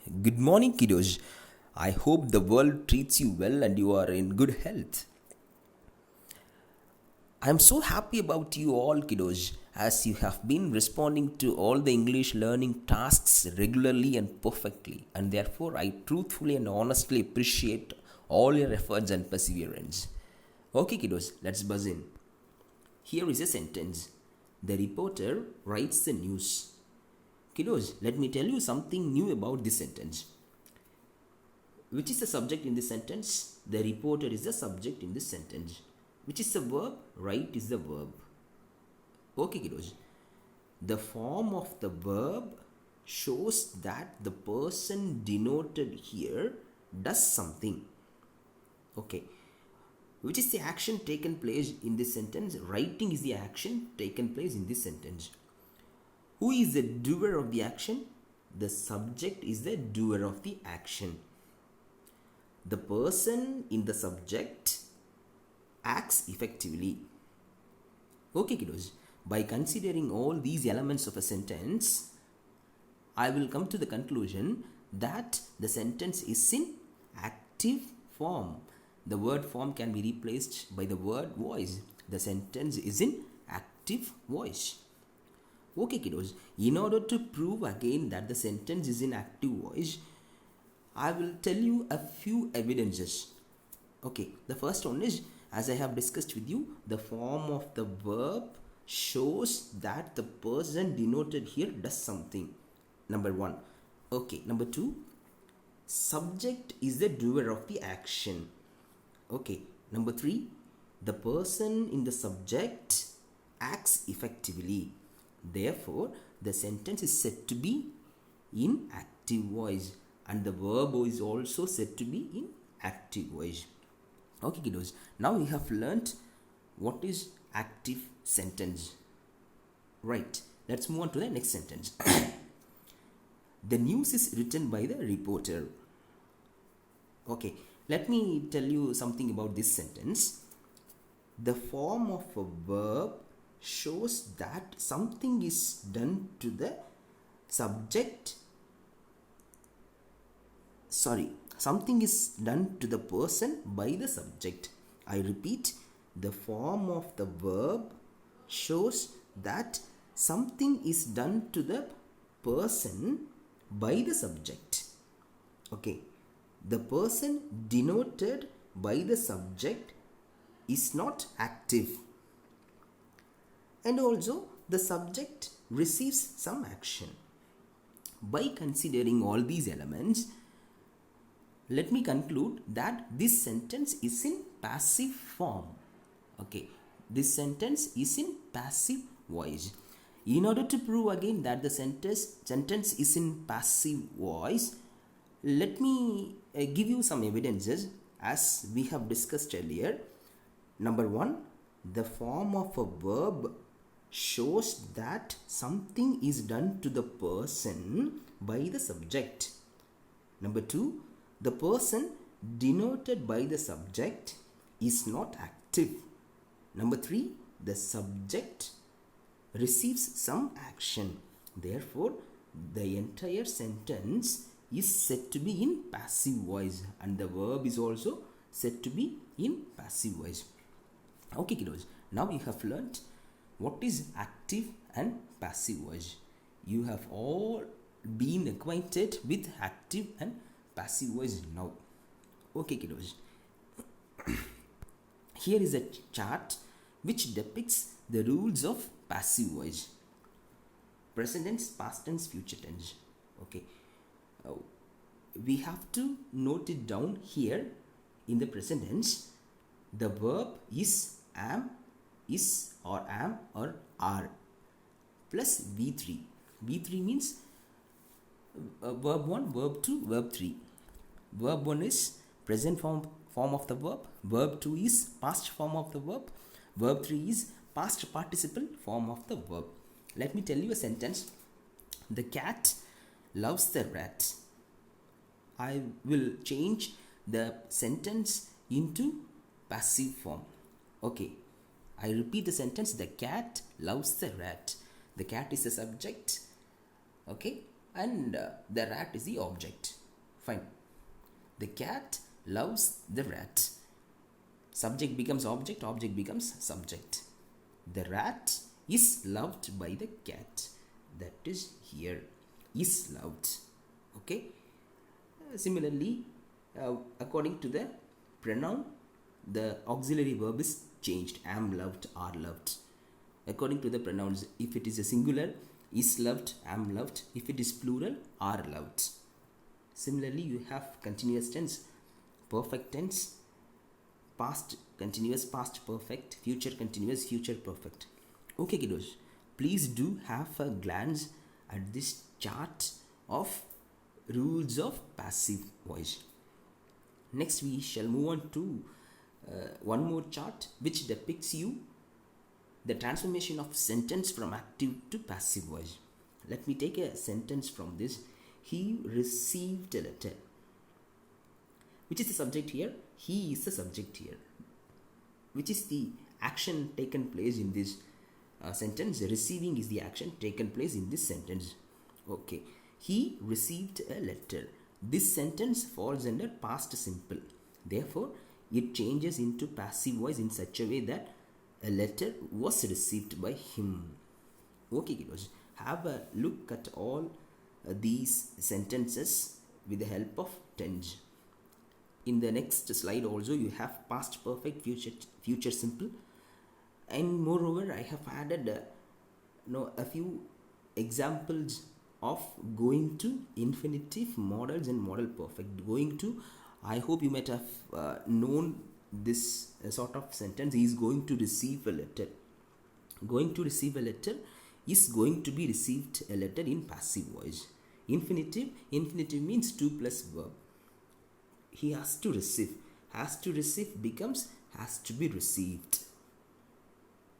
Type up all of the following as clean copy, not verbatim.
Good morning, kiddos. I hope the world treats you well and you are in good health. I'm so happy about you all, kiddos, as you have been responding to all the English learning tasks regularly and perfectly, and therefore I truthfully and honestly appreciate all your efforts and perseverance. Okay, kiddos, let's buzz in. Here is a sentence. The reporter writes the news. Kiddos, let me tell you something new about this sentence. Which is the subject in this sentence? The reporter is the subject in this sentence. Which is the verb? Write is the verb. Okay, kiddos. The form of the verb shows that the person denoted here does something. Okay. Which is the action taken place in this sentence? Writing is the action taken place in this sentence. Who is the doer of the action? The subject is the doer of the action. The person in the subject acts effectively. Okay, kiddos. By considering all these elements of a sentence, I will come to the conclusion that the sentence is in active form. The word form can be replaced by the word voice. The sentence is in active voice. Okay, kiddos. In order to prove again that the sentence is in active voice, I will tell you a few evidences. Okay, the first one is, as I have discussed with you, the form of the verb shows that the person denoted here does something. Number one. Okay, number two, subject is the doer of the action. Okay, number three, the person in the subject acts effectively. Therefore, the sentence is said to be in active voice, and the verb is also said to be in active voice. Okay, kiddos. Now we have learnt what is active sentence. Right. Let's move on to the next sentence. The news is written by the reporter. Okay. Let me tell you something about this sentence. The form of a verb shows that something is done to the subject. Something is done to the person by the subject. I repeat, the form of the verb shows that something is done to the person by the subject. Okay. The person denoted by the subject is not active. And also, the subject receives some action. By considering all these elements, let me conclude that this sentence is in passive form. Okay, this sentence is in passive voice. In order to prove again that the sentence is in passive voice, let me give you some evidences as we have discussed earlier. Number one, the form of a verb shows that something is done to the person by the subject. Number two, the person denoted by the subject is not active. Number three, the subject receives some action. Therefore, the entire sentence is said to be in passive voice, and the verb is also said to be in passive voice. Okay, kiddos. Now you have learnt what is active and passive voice. You have all been acquainted with active and passive voice now. Okay, kiddos. Here is a chart which depicts the rules of passive voice. Present tense, past tense, future tense. Okay. We have to note it down here in the present tense. The verb is am, is or am or are plus V3. V3 means verb 1, verb 2, verb 3. Verb 1 is present form of the verb. Verb 2 is past form of the verb. Verb 3 is past participle form of the verb. Let me tell you a sentence. The cat loves the rat. I will change the sentence into passive form. Okay. I repeat the sentence. The cat loves the rat. The cat is the subject. Okay. And the rat is the object. Fine. The cat loves the rat. Subject becomes object, object becomes subject. The rat is loved by the cat. That is here. Is loved. Okay. Similarly, according to the pronoun, the auxiliary verb is changed. Am loved, are loved. According to the pronouns, if it is a singular, is loved, am loved. If it is plural, are loved. Similarly, you have continuous tense, perfect tense, past continuous, past perfect, future continuous, future perfect. Okay, kiddos, please do have a glance at this chart of rules of passive voice. Next, we shall move on to one more chart which depicts you the transformation of sentence from active to passive voice. Let me take a sentence from this. He received a letter. Which is the subject here? He is the subject here. Which is the action taken place in this sentence? Receiving is the action taken place in this sentence. Okay. He received a letter. This sentence falls under past simple. Therefore, it changes into passive voice in such a way that a letter was received by him. Okay, kiddos. Have a look at all these sentences with the help of tense. In the next slide also you have past perfect, future simple, and moreover I have added a few examples of going to infinitive modals and modal perfect. Going to, I hope you might have known this sort of sentence. He is going to receive a letter. Going to receive a letter is going to be received a letter in passive voice. Infinitive means to plus verb. He has to receive. Has to receive becomes has to be received.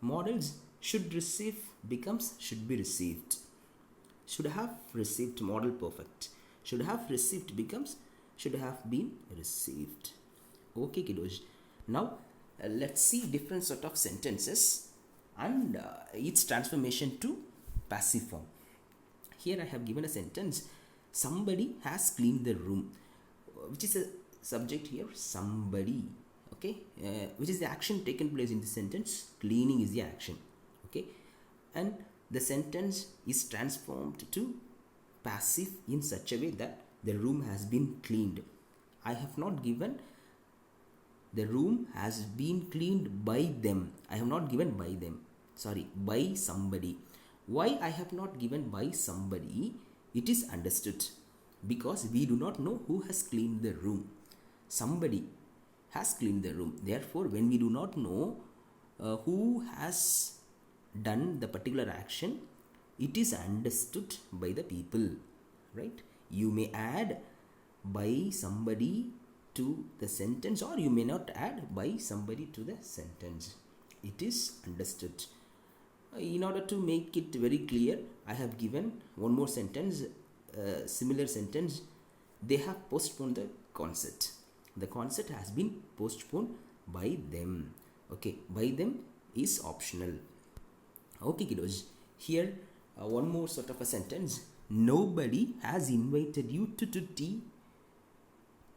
Modals, should receive becomes should be received. Should have received, modal perfect. Should have received becomes should have been received. Okay, kiddos. Now let's see different sort of sentences and its transformation to passive form. Here I have given a sentence. Somebody has cleaned the room. Which is a subject here? Somebody. Okay. Which is the action taken place in the sentence? Cleaning is the action. Okay. And the sentence is transformed to passive in such a way that the room has been cleaned. I have not given the room has been cleaned by them. I have not given by them. Sorry, by somebody. Why I have not given by somebody? It is understood. Because we do not know who has cleaned the room. Somebody has cleaned the room. Therefore, when we do not know who has done the particular action, it is understood by the people. Right? You may add by somebody to the sentence, or you may not add by somebody to the sentence. It is understood. In order to make it very clear, I have given one more sentence, similar sentence. They have postponed the concert. The concert has been postponed by them. Okay, by them is optional. Okay, kiddos. Here, one more sort of a sentence. Nobody has invited you to tea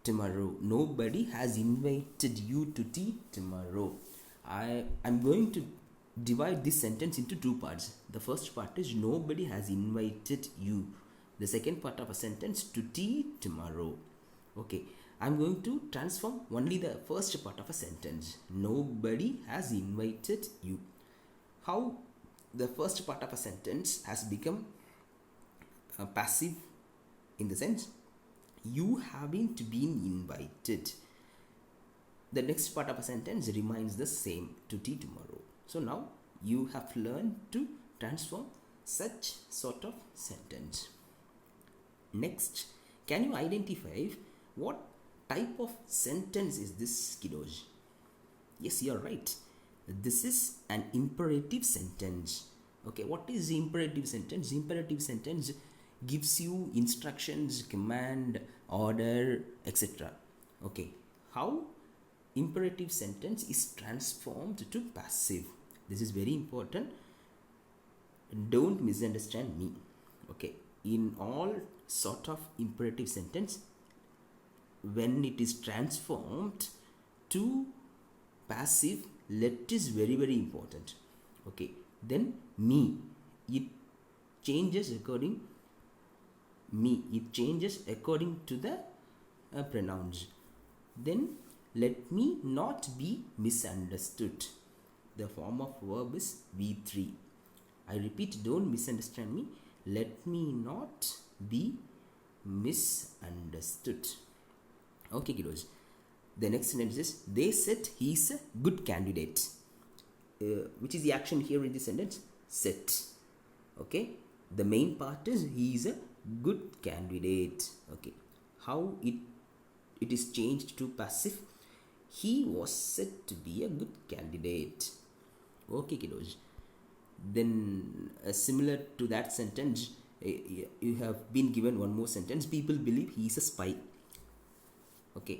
tomorrow. Nobody has invited you to tea tomorrow. I'm going to divide this sentence into two parts. The first part is nobody has invited you. The second part of a sentence, to tea tomorrow. Okay, I'm going to transform only the first part of a sentence. Nobody has invited you. How the first part of a sentence has become passive in the sense you haven't been invited. The next part of a sentence remains the same, to tea tomorrow. So now you have learned to transform such sort of sentence. Next, can you identify what type of sentence is this, kiddos? Yes, you are right. This is an imperative sentence. Okay, what is imperative sentence? Imperative sentence gives you instructions, command, order, etc. Okay, how imperative sentence is transformed to passive? This is very important. Don't misunderstand me. Okay, in all sort of imperative sentence, when it is transformed to passive, let is very very important. Okay, then me, it changes according to the pronouns. Then let me not be misunderstood, the form of verb is V3. I repeat, don't misunderstand me. Let me not be misunderstood. Okay, kiddos. The next sentence is, they said he's a good candidate. Which is the action here in this sentence? Set. Okay. The main part is, he is a good candidate. Okay. How it is changed to passive? He was said to be a good candidate. Okay, kiddos. Then similar to that sentence, you have been given one more sentence. People believe he is a spy. Okay,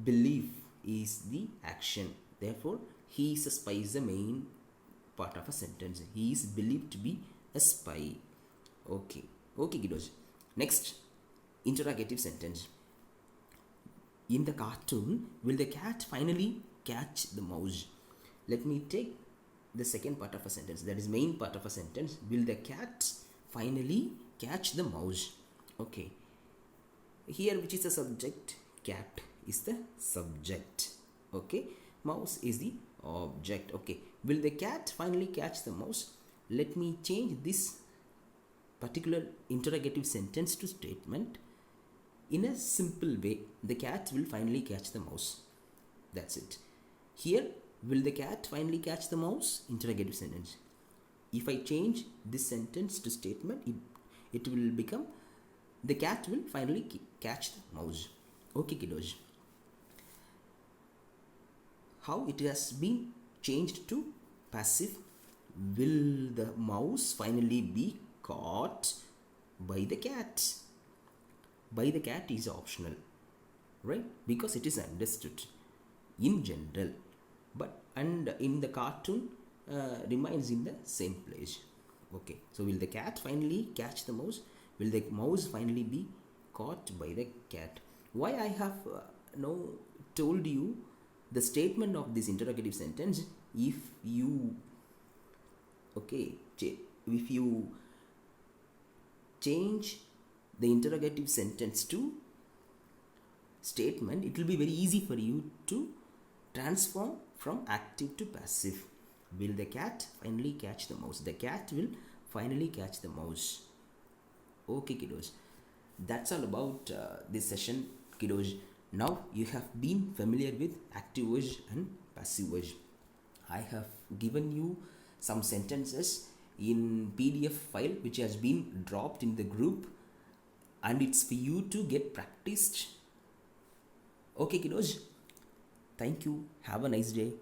belief is the action. Therefore, he is a spy is the main part of a sentence. He is believed to be a spy. Okay, kiddos. Next, interrogative sentence. In the cartoon, will the cat finally catch the mouse? Let me take the second part of a sentence, that is main part of a sentence. Will the cat finally catch the mouse? Okay, here which is the subject? Cat is the subject. Okay, mouse is the object. Okay, will the cat finally catch the mouse? Let me change this particular interrogative sentence to statement in a simple way. The cat will finally catch the mouse. That's it. Here, will the cat finally catch the mouse? Interrogative sentence. If I change this sentence to statement, it will become, the cat will finally catch the mouse. Okay, kiddos. How it has been changed to passive? Will the mouse finally be caught by the cat? By the cat is optional, right? Because it is understood in general. But and in the cartoon remains in the same place. Okay, so will the cat finally catch the mouse? Will the mouse finally be caught by the cat? Why I have now told you the statement of this interrogative sentence? If you change the interrogative sentence to statement, it will be very easy for you to transform from active to passive. Will the cat finally catch the mouse? The cat will finally catch the mouse. Okay, kiddos. That's all about this session, kiddos. Now you have been familiar with active voice and passive voice. I have given you some sentences in PDF file which has been dropped in the group, and it's for you to get practiced. Okay, kiddos. Thank you. Have a nice day.